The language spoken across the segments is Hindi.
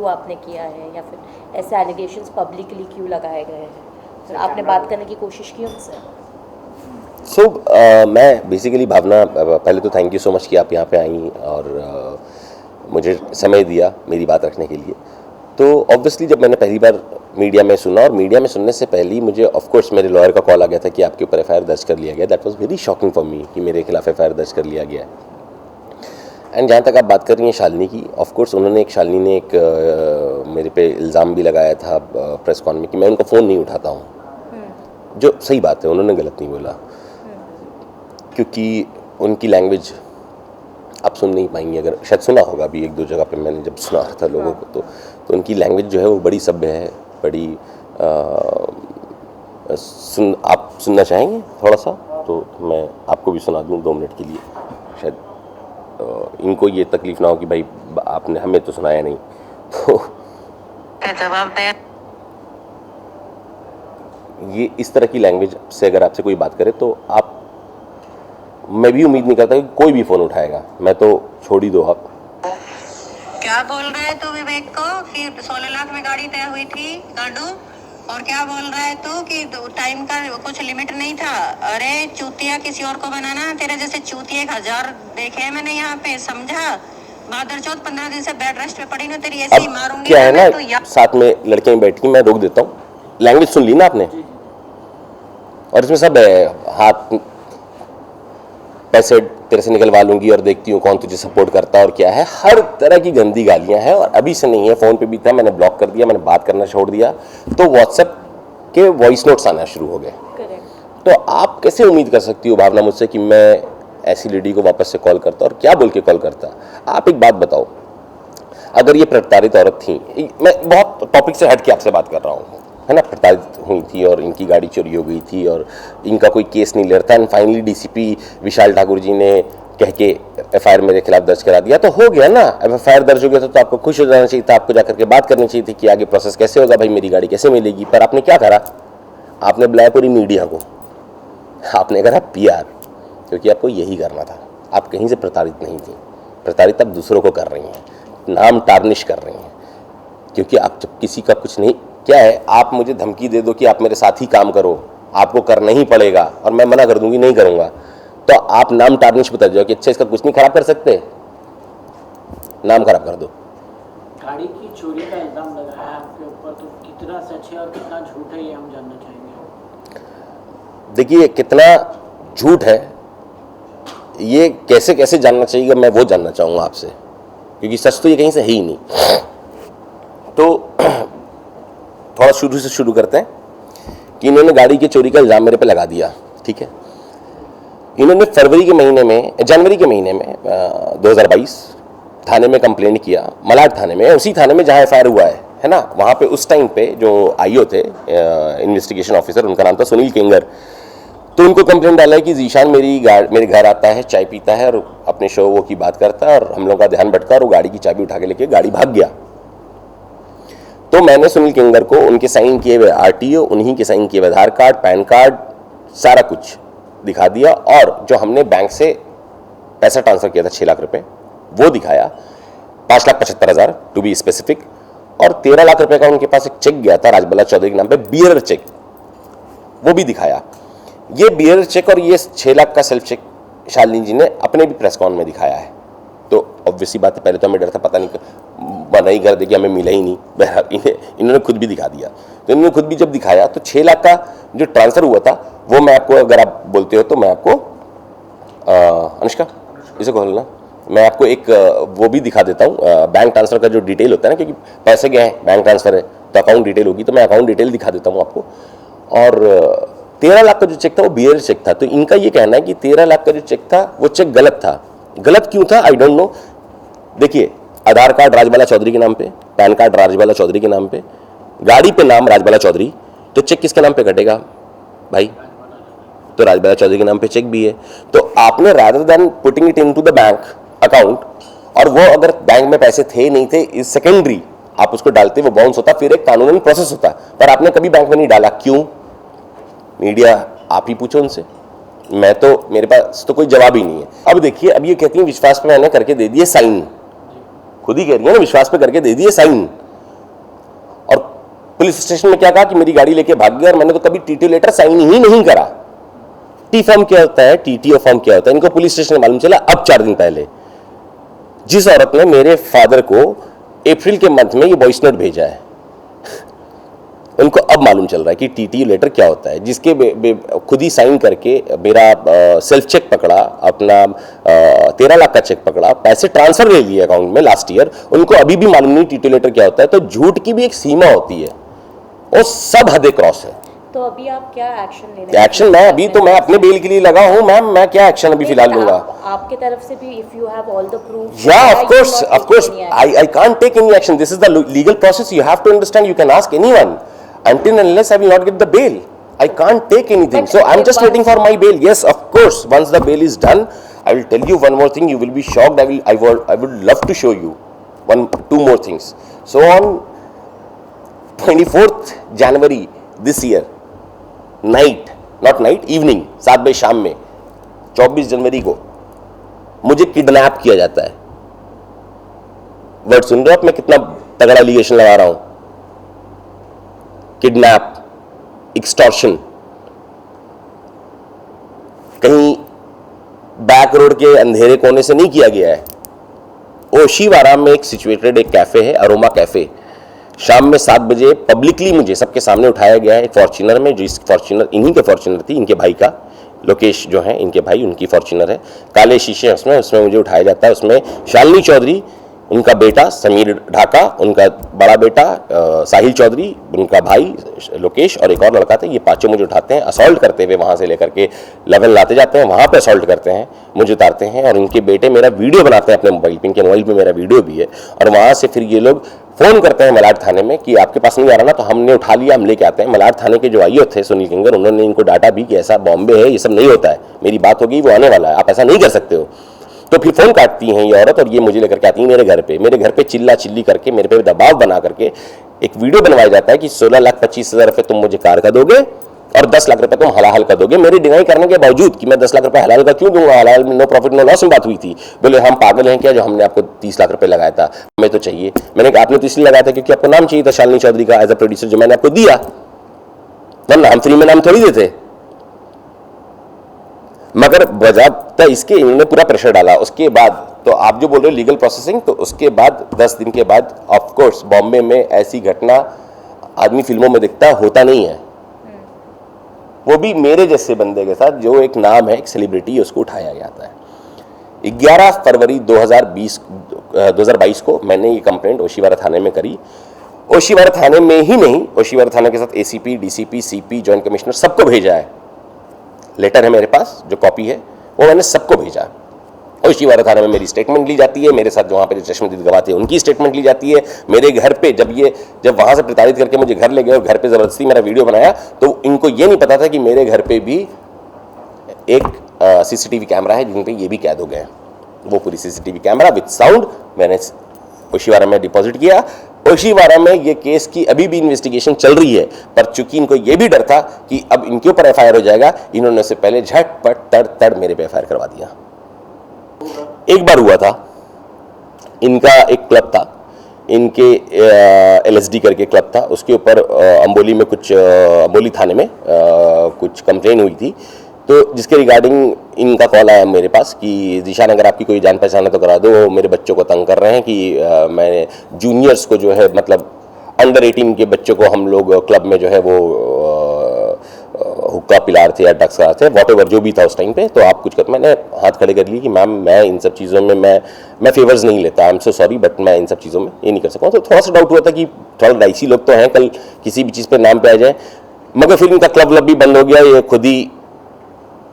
क्यों आपने किया है, या फिर ऐसे एलिगेशंस पब्लिकली क्यों लगाए गए हैं? तो आपने बात करने की कोशिश की उनसे? मैं बेसिकली भावना, पहले तो थैंक यू सो मच कि आप यहाँ पे आई और मुझे समय दिया मेरी बात रखने के लिए। तो ऑब्वियसली जब मैंने पहली बार मीडिया में सुना, और मीडिया में सुनने से पहले ही मुझे ऑफ कोर्स मेरे लॉयर का कॉल आ गया था कि आपके ऊपर एफआईआर दर्ज कर लिया गया। That was very shocking for me कि मेरे खिलाफ एफआईआर दर्ज कर लिया गया है। एंड जहाँ तक आप बात कर रही हैं शालिनी की, ऑफ कोर्स शालिनी ने एक मेरे पे इल्ज़ाम भी लगाया था प्रेस कॉन में कि मैं उनका फ़ोन नहीं उठाता हूँ, जो सही बात है, उन्होंने गलत नहीं बोला, क्योंकि उनकी लैंग्वेज आप सुन नहीं पाएंगे। अगर शायद सुना होगा भी एक दो जगह पे मैंने जब सुना था लोगों को, तो उनकी लैंग्वेज जो है वो बड़ी सभ्य है, बड़ी आप सुनना चाहेंगे थोड़ा सा तो मैं आपको भी सुना दूं 2 मिनट के लिए, शायद इनको ये तकलीफ ना हो कि भाई आपने हमें तो सुनाया नहीं। तो जवाब दें। ये इस तरह की लैंग्वेज से अगर आपसे कोई बात करे तो मैं भी उम्मीद नहीं करता कि कोई भी फ़ोन उठाएगा। मैं तो छोड़ ही दो आप। क्या बोल रहा है तू विवेक को कि 16 लाख में गाड़ी तय हुई थी गांडू? और क्या बोल रहा है तू कि टाइम का कुछ लिमिट नहीं था? अरे चूतिया किसी और को बनाना, तेरे जैसे चूतिया 1000 देखे हैं मैंने यहाँ पे, समझा? बहादुर चौथ 15 दिन से बेड रेस्ट पे पड़ी ना, तेरी ऐसी मारूंगी। क्या है ना, साथ में लड़कियां बैठी, मैं रोक देता हूँ। लैंग्वेज सुन ली ना आपने, और इसमें सब है, हाथ पैसे तेरे से निकलवा लूंगी और देखती हूँ कौन तुझे सपोर्ट करता है और क्या है, हर तरह की गंदी गालियां हैं। और अभी से नहीं है, फ़ोन पे भी था, मैंने ब्लॉक कर दिया, मैंने बात करना छोड़ दिया, तो व्हाट्सएप के वॉइस नोट्स आना शुरू हो गए। तो आप कैसे उम्मीद कर सकती हो भावना मुझसे कि मैं ऐसी लेडी को वापस से कॉल करता और क्या बोल के कॉल करता? आप एक बात बताओ, अगर ये प्रताड़ित औरत थी, मैं बहुत टॉपिक से हट के आपसे बात कर रहा हूँ, है ना, प्रताड़ित हुई थी और इनकी गाड़ी चोरी हो गई थी और इनका कोई केस नहीं ले रहा था, एंड फाइनली डीसीपी विशाल ठाकुर जी ने कह के एफआईआर मेरे खिलाफ दर्ज करा दिया, तो हो गया ना। अब एफआईआर दर्ज हो गया तो आपको खुश हो जाना चाहिए था, आपको जाकर के बात करनी चाहिए थी कि आगे प्रोसेस कैसे होगा, भाई मेरी गाड़ी कैसे मिलेगी। पर आपने क्या करा? आपने बुलाया पूरी मीडिया को, आपने करा PR, क्योंकि आपको यही करना था। आप कहीं से प्रताड़ित नहीं थी, प्रताड़ित आप दूसरों को कर रही हैं, नाम टार्निश कर रही हैं, क्योंकि आप जब किसी का कुछ नहीं, क्या है, आप मुझे धमकी दे दो कि आप मेरे साथ ही काम करो, आपको करना ही पड़ेगा, और मैं मना कर दूंगी नहीं करूंगा, तो आप नाम टार्निश पे उतर जाओ कि अच्छा इसका कुछ नहीं खराब कर सकते, नाम खराब कर दो। गाड़ी की चोरी का इल्जाम लगाया है आपके ऊपर, तो कितना सच है और कितना झूठ है ये हम जानना चाहेंगे। देखिए, कितना झूठ है ये कैसे कैसे जानना चाहिए, मैं वो जानना चाहूँगा आपसे, क्योंकि सच तो ये कहीं से है ही नहीं। तो थोड़ा शुरू से शुरू करते हैं कि इन्होंने गाड़ी की चोरी का इल्ज़ाम मेरे पे लगा दिया, ठीक है। इन्होंने जनवरी के महीने में 2022 थाने में कंप्लेंट किया, मलाड थाने में, उसी थाने में जहां एफआईआर हुआ है ना। वहां पे उस टाइम पे जो आईओ थे, इन्वेस्टिगेशन ऑफिसर, उनका नाम था सुनील केंगर। तो उनको कंप्लेंट डाला है कि जीशान मेरे घर आता है, चाय पीता है और अपने शो वो की बात करता है, और हम लोग का ध्यान भटका और वो गाड़ी की चाबी उठा के लेके गाड़ी भाग गया। तो मैंने सुनील केंगर को उनके साइन किए हुए RTO, उन्हीं के साइन किए हुए आधार कार्ड, पैन कार्ड, सारा कुछ दिखा दिया, और जो हमने बैंक से पैसा ट्रांसफर किया था 6 लाख रुपए, वो दिखाया, 5,75,000 टू बी स्पेसिफिक, और 13 लाख रुपए का उनके पास एक चेक गया था राजबाला चौधरी के नाम पे, बियरर चेक, वो भी दिखाया। ये बियरर चेक और ये 6 लाख का सेल्फ चेक शालिनी जी ने अपने भी प्रेस कॉन में दिखाया है। तो ऑब्वियसली बात है, पहले तो हमें डर था, पता नहीं मना ही कर दे कि हमें मिला ही नहीं, इन्होंने खुद भी दिखा दिया। तो इन्होंने खुद भी जब दिखाया तो 6 लाख का जो ट्रांसफर हुआ था वो मैं आपको, अगर आप बोलते हो तो मैं आपको अनुष्का इसे खोलना, मैं आपको एक वो भी दिखा देता हूँ, बैंक ट्रांसफर का जो डिटेल होता है ना, क्योंकि पैसे गए हैं, बैंक ट्रांसफर है तो अकाउंट डिटेल होगी, तो मैं अकाउंट डिटेल दिखा देता हूँ आपको। और 13 लाख का जो चेक था वो बियर चेक था। तो इनका ये कहना है कि 13 लाख का जो चेक था वो चेक गलत था। गलत क्यों था आई डोंट नो। देखिए, आधार कार्ड राजबाला चौधरी के नाम पे, पैन कार्ड राजबाला चौधरी के नाम पे, गाड़ी पे नाम राजबाला चौधरी, तो चेक किसके नाम पे कटेगा भाई? तो राजबाला चौधरी के नाम पे चेक भी है। तो आपने rather than putting it into the bank account, और वो अगर बैंक में पैसे थे नहीं थे इज सेकेंडरी, आप उसको डालते वो बाउंस होता, फिर एक कानूनन प्रोसेस होता, पर आपने कभी बैंक में नहीं डाला। क्यों? मीडिया आप ही पूछो उनसे, मैं तो, मेरे पास तो कोई जवाब ही नहीं है। अब देखिए, अब ये कहती है विश्वास पे मैंने करके दे दिए साइन, खुद ही कह रही है ना, विश्वास पे करके दे दिए साइन, पुलिस स्टेशन में क्या कहा कि मेरी गाड़ी लेके भाग गया, और मैंने तो कभी टीटीओ लेटर साइन ही नहीं करा। टी फॉर्म क्या होता है, टीटीओ फॉर्म क्या होता है, इनको पुलिस स्टेशन में मालूम चला अब 4 दिन पहले। जिस औरत ने मेरे फादर को अप्रैल के मंथ में ये वॉइस नोट भेजा है, उनको अब मालूम चल रहा है कि टीटीओ लेटर क्या होता है, जिसके खुद ही साइन करके मेरा सेल्फ चेक पकड़ा, अपना 13 लाख का चेक पकड़ा, पैसे ट्रांसफर ले लिए अकाउंट में लास्ट ईयर, उनको अभी भी मालूम नहीं टीटीओ लेटर क्या होता है। तो झूठ की भी एक सीमा होती है, और सब हदें क्रॉस है। तो अभी आप क्या एक्शन ले रहे हैं? एक्शन मैं अभी तो मैं अपने बेल के लिए लगा हूं मैम, मैं क्या एक्शन अभी फिलहाल लूंगा? आपके तरफ से भी if you have all the proof, Yeah, of course, I can't take any action. This is the legal process. You have to understand. You can ask anyone. Until and unless I will not get the bail, I can't take anything. So I'm just waiting for my bail. Yes, of course. Once the bail is done, I will tell you one more thing. You will be shocked. I would love to show you two more things. So on 24th January this year, evening 7 बजे शाम में, 24 जनवरी को मुझे किडनैप किया जाता है। वर्ड सुन रहे हो आप, मैं कितना तगड़ा एलिगेशन लगा रहा हूं? किडनैप, एक्सटॉर्शन, कहीं बैक रोड के अंधेरे कोने से नहीं किया गया है। ओशीवारा में एक सिचुएटेड एक कैफे है, अरोमा कैफे। शाम में 7 बजे पब्लिकली मुझे सबके सामने उठाया गया है एक फॉर्च्यूनर में, जो इस फॉर्च्यूनर इन्हीं के फॉर्च्यूनर थी, इनके भाई का, लोकेश जो है इनके भाई, उनकी फॉर्च्यूनर है, काले शीशे हैं उसमें मुझे उठाया जाता है। उसमें शालिनी चौधरी, उनका बेटा समीर ढाका, उनका बड़ा बेटा साहिल चौधरी, उनका भाई लोकेश और एक और लड़का था। ये पांचों मुझे उठाते हैं, असॉल्ट करते हुए वहाँ से लेकर के लेवल लाते जाते हैं, वहाँ पे असॉल्ट करते हैं, मुझे उतारते हैं, और उनके बेटे मेरा वीडियो बनाते हैं अपने मोबाइल पे, इनके मोबाइल पे मेरा वीडियो भी है। और वहाँ से फिर ये लोग फ़ोन करते हैं मलाड थाने में कि आपके पास नहीं आ रहा ना, तो हमने उठा लिया, हम लेके आते हैं। मलाड थाने के जो आईओ थे सुनील किंगर, उन्होंने इनको डाटा भी कि ऐसा बॉम्बे है, ये सब नहीं होता है, मेरी बात होगी, वो आने वाला है, आप ऐसा नहीं कर सकते हो। तो फिर फ़ोन काटती हैं ये औरत, और ये मुझे लेकर के आती है मेरे घर पे चिल्ला चिल्ली करके, मेरे पे दबाव बना करके एक वीडियो बनवाया जाता है कि 16,25,000 रुपये तुम मुझे कार का दोगे और 10 लाख रुपए तुम हलाल का दोगे। मेरे डिनाई करने के बावजूद कि मैं 10 लाख रुपए हलाल का क्यों दूंगा, हलाल में नो प्रॉफिट नो लॉस में बात हुई थी। बोले हम पागल हैं क्या, जो हमने आपको 30 लाख रुपए लगाया था, हमें तो चाहिए। मैंने कहा आपने तो इसलिए लगाया था क्योंकि आपको नाम चाहिए था शालिनी चौधरी का एज अ प्रोड्यूसर, जो मैंने आपको दिया, वरना हम फ्री में नाम थोड़ी देते। मगर बजाता इसके इन्होंने पूरा प्रेशर डाला। उसके बाद तो आप जो बोल रहे हो लीगल प्रोसेसिंग, तो उसके बाद 10 दिन के बाद ऑफ कोर्स बॉम्बे में ऐसी घटना आदमी फिल्मों में दिखता होता नहीं है, वो भी मेरे जैसे बंदे के साथ जो एक नाम है, एक सेलिब्रिटी, उसको उठाया जाता है। 11 फरवरी 2022 को मैंने ये कंप्लेंट ओशीवारा थाने में करी। ओशीवारा थाने में ही नहीं, ओशीवारा थाने के साथ ACP, DCP, CP, joint commissioner सबको भेजा है। लेटर है मेरे पास, जो कॉपी है वो मैंने सबको भेजा। ओशीवारा थाने में मेरी स्टेटमेंट ली जाती है, मेरे साथ जो वहाँ पे चश्मदीद गवाह थे उनकी स्टेटमेंट ली जाती है। मेरे घर पे जब वहाँ से प्रताड़ित करके मुझे घर ले गए और घर पे ज़बरदस्ती मेरा वीडियो बनाया, तो इनको ये नहीं पता था कि मेरे घर पे भी एक सीसीटीवी कैमरा है जिन पे ये भी कैद हो गए। वो पूरी सीसीटीवी कैमरा विद साउंड मैंने ओशीवारा में डिपॉजिट किया। ओशीवारा में ये केस की अभी भी इन्वेस्टिगेशन चल रही है, पर चूंकि इनको ये भी डर था कि अब इनके ऊपर एफआईआर हो जाएगा, इन्होंने उससे पहले झटपट तड़ मेरे पे एफआईआर करवा दिया। एक बार हुआ था, इनका एक क्लब था, इनके LSD करके क्लब था, उसके ऊपर अंबोली में अंबोली थाने में कुछ कंप्लेन हुई थी, तो जिसके रिगार्डिंग इनका कॉल आया मेरे पास कि जीशान अगर आपकी कोई जान पहचान है तो करा दो, मेरे बच्चों को तंग कर रहे हैं कि मैं जूनियर्स को जो है, मतलब अंडर 18 के बच्चों को हम लोग क्लब में जो है वो हुक्का पिला रहे थे या ड्रग्स करा रहे थे, वॉटएवर जो भी था उस टाइम पे। तो आप कुछ कर, मैंने हाथ खड़े कर लिए कि मैम मैं इन सब चीज़ों में मैं फेवर्स नहीं लेता, I am so sorry, but मैं इन सब चीज़ों में ये नहीं कर सकता। तो थोड़ा सा डाउट हुआ था कि थोड़ा डाइसी लोग तो हैं, कल किसी भी चीज़ पे नाम पे आ जाए। मगर फिर इनका क्लब व्लब भी बंद हो गया, ये खुद ही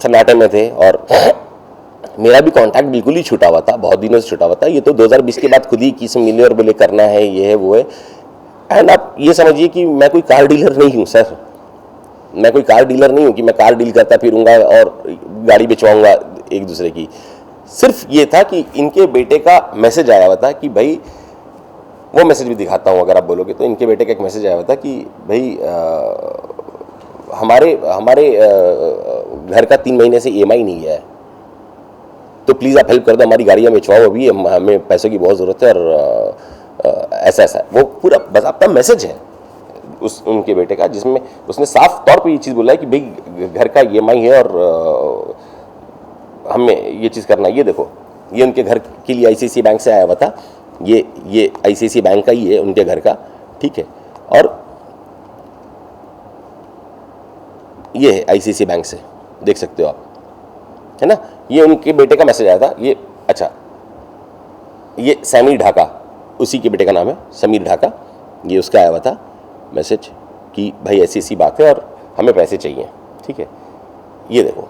सन्नाटे में थे, और मेरा भी कांटेक्ट बिल्कुल ही छूटा हुआ था, बहुत दिनों से छूटा हुआ था। ये तो 2020 के बाद खुद ही किसी मिले और बोले करना है, ये है वो है। एंड आप ये समझिए कि मैं कोई कार डीलर नहीं हूँ सर, मैं कोई कार डीलर नहीं हूँ कि मैं कार डील करता फिरूंगा और गाड़ी बेचवाऊंगा एक दूसरे की। सिर्फ ये था कि इनके बेटे का मैसेज आया हुआ था कि भाई, वो मैसेज भी दिखाता हूँ अगर आप बोलोगे तो। इनके बेटे का एक मैसेज आया हुआ था कि भाई हमारे घर का 3 महीने से EMI नहीं है, तो प्लीज़ आप हेल्प कर दो, हमारी गाड़ियाँ बेचवाओ, अभी हमें पैसों की बहुत ज़रूरत है, और ऐसा वो पूरा बस आपका मैसेज है। उस उनके बेटे का, जिसमें उसने साफ तौर पे ये चीज़ बोला है कि भाई घर का EMI है और हमें ये चीज़ करना है। ये देखो, ये उनके घर के लिए ICICI बैंक से आया हुआ था, ये ICICI बैंक का ही है उनके घर का, ठीक है। और ये है ICICI बैंक से, देख सकते हो आप, है ना। ये उनके बेटे का मैसेज आया था। ये अच्छा, ये समीर ढाका, उसी के बेटे का नाम है समीर ढाका। ये उसका आया हुआ था मैसेज कि भाई ऐसी बात है और हमें पैसे चाहिए, ठीक है। ये देखो,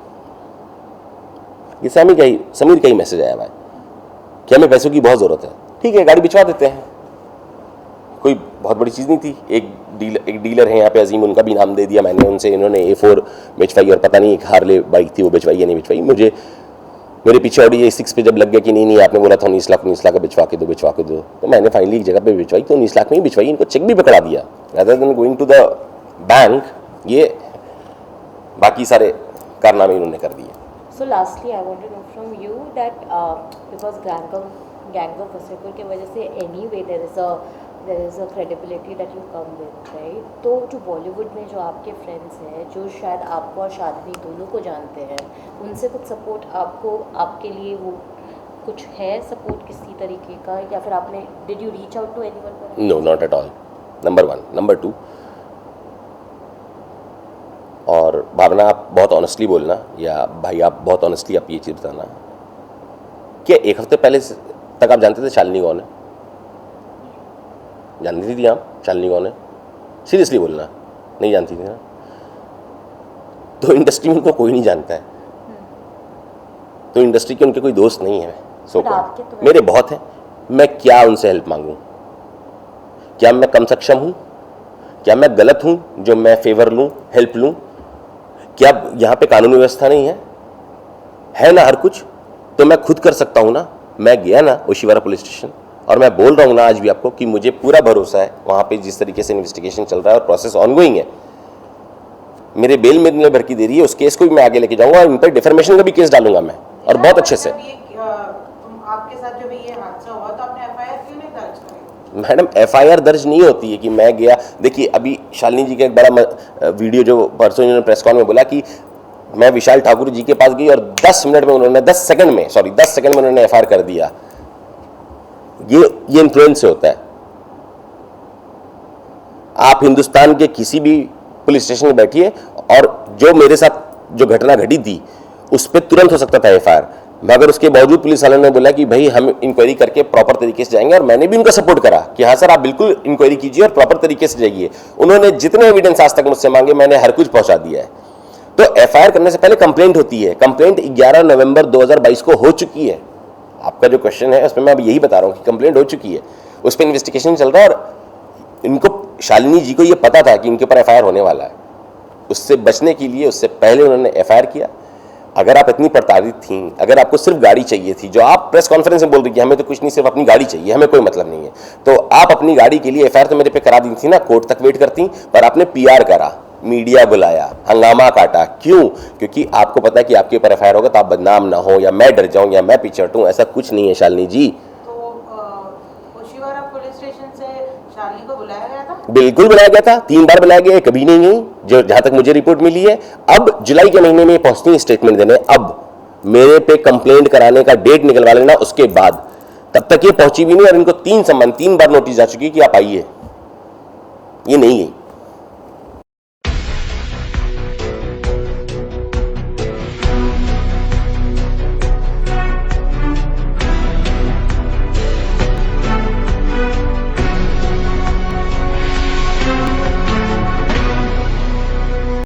ये समीर का ही मैसेज आया हुआ है कि हमें पैसों की बहुत ज़रूरत है, ठीक है, गाड़ी भिजवा देते हैं, कोई बहुत बड़ी चीज़ नहीं थी। एक डीलर है यहाँ पे अजीम, उनका भी नाम दे दिया मैंने उनसे, इन्होंने A4 भिजवाई और पता नहीं एक हार्ले बाइक थी वो भिजवाई या नहीं भिजवाई। मेरे पीछे Audi A6 पे जब लग गया कि नहीं आपने बोला था 19 लाख का भिजवा के दो, तो मैंने फाइनली एक जगह पे भिजवाई, तो 19 लाख में ही भिजवाई, इनको चेक भी पकड़ा दिया rather than going to the bank. ये बाकी सारे कारनामे इन्होंने कर दिए। So lastly, I want to know from you that because gang of Wasseypur की वजह से anyway there is a credibility that you come with, right? तो जो बॉलीवुड में जो आपके फ्रेंड्स हैं, जो शायद आपको और शालिनी दोनों को जानते हैं, उनसे कुछ सपोर्ट आपके लिए वो कुछ है सपोर्ट किसी तरीके का, या फिर आपने did you reach out to anyone? No, not at all, number 1। Number 2, और भावना आप बहुत ऑनेस्टली बोलना, या भाई आप बहुत ऑनेस्टली आप ये चीज़ बताना, क्या एक हफ्ते पहले तक आप जानते थे शालिनी कौन है? जानती थी आप शालिनी कौन है? सीरियसली बोलना, नहीं जानती थी ना? तो इंडस्ट्री में उनको कोई नहीं जानता है, तो इंडस्ट्री के उनके कोई दोस्त नहीं है। सो मेरे बहुत हैं, मैं क्या उनसे हेल्प मांगूं? क्या मैं कम सक्षम हूं? क्या मैं गलत हूं जो मैं फेवर लूं, हेल्प लूं? क्या यहाँ पे कानूनी व्यवस्था नहीं है ना हर कुछ? तो मैं खुद कर सकता हूँ ना। मैं गया ना ओशिवारा पुलिस स्टेशन, और मैं बोल रहा हूँ ना आज भी आपको कि मुझे पूरा भरोसा है वहाँ पे जिस तरीके से इन्वेस्टिगेशन चल रहा है और प्रोसेस ऑनगोइंग है। मेरे बेल में भर्ती दे रही है, उस केस को भी मैं आगे लेके जाऊँगा और इन पर डिफेमेशन का भी केस डालूंगा मैं, और बहुत अच्छे से। आपके साथ जब ये हादसा हुआ तो आपने FIR क्यों नहीं दर्ज करी? मैडम FIR दर्ज नहीं होती है कि मैं गया। देखिए अभी शालिनी जी का एक बड़ा वीडियो जो परसों इन्होंने प्रेस कॉन में बोला कि मैं विशाल ठाकुर जी के पास गई और 10 सेकंड में उन्होंने FIR कर दिया। ये इन्फ्लुएंस से होता है। आप हिंदुस्तान के किसी भी पुलिस स्टेशन में बैठिए और जो मेरे साथ जो घटना घटी थी उस पर तुरंत हो सकता था FIR, मगर उसके बावजूद पुलिस वालों ने बोला कि भाई हम इंक्वायरी करके प्रॉपर तरीके से जाएंगे, और मैंने भी उनका सपोर्ट करा कि हाँ सर आप बिल्कुल इंक्वायरी कीजिए और प्रॉपर तरीके से जाइए। उन्होंने जितने एविडेंस आज तक मुझसे मांगे मैंने हर कुछ पहुंचा दिया है। तो FIR करने से पहले कंप्लेंट होती है। कंप्लेंट 11 नवंबर 2022 को हो चुकी है। आपका जो क्वेश्चन है उसमें मैं अब यही बता रहा हूँ कि कंप्लेंट हो चुकी है, उस पर इन्वेस्टिगेशन चल रहा है, और इनको शालिनी जी को ये पता था कि इनके ऊपर FIR होने वाला है। उससे बचने के लिए उससे पहले उन्होंने FIR किया। अगर आप इतनी प्रताड़ित थी, अगर आपको सिर्फ गाड़ी चाहिए थी, जो आप प्रेस कॉन्फ्रेंस में बोल रही थी हमें तो कुछ नहीं, सिर्फ अपनी गाड़ी चाहिए, हमें कोई मतलब नहीं है, तो आप अपनी गाड़ी के लिए FIR तो मेरे पे करा दी थी ना, कोर्ट तक वेट करती, पर आपने PR करा, मीडिया बुलाया, हंगामा काटा। क्यों? क्योंकि आपको पता है कि आपके ऊपर FIR होगा तो आप बदनाम ना हो, या मैं डर जाऊं, या मैं पीछे हटूं। ऐसा कुछ नहीं है शालिनी जी। तो ओशिवारा पुलिस स्टेशन से शालिनी को बुलाया गया था? बिल्कुल बुलाया गया था, 3 बार बुलाया गया, कभी नहीं गई, जो जहां तक मुझे रिपोर्ट मिली है। अब जुलाई के महीने में पहुंचती है स्टेटमेंट देने। अब मेरे पे कंप्लेंट कराने का डेट निकलवा लेना, उसके बाद, तब तक ये पहुंची भी नहीं, और इनको 3 बार नोटिस जा चुकी है कि आप आइए, ये नहीं गई।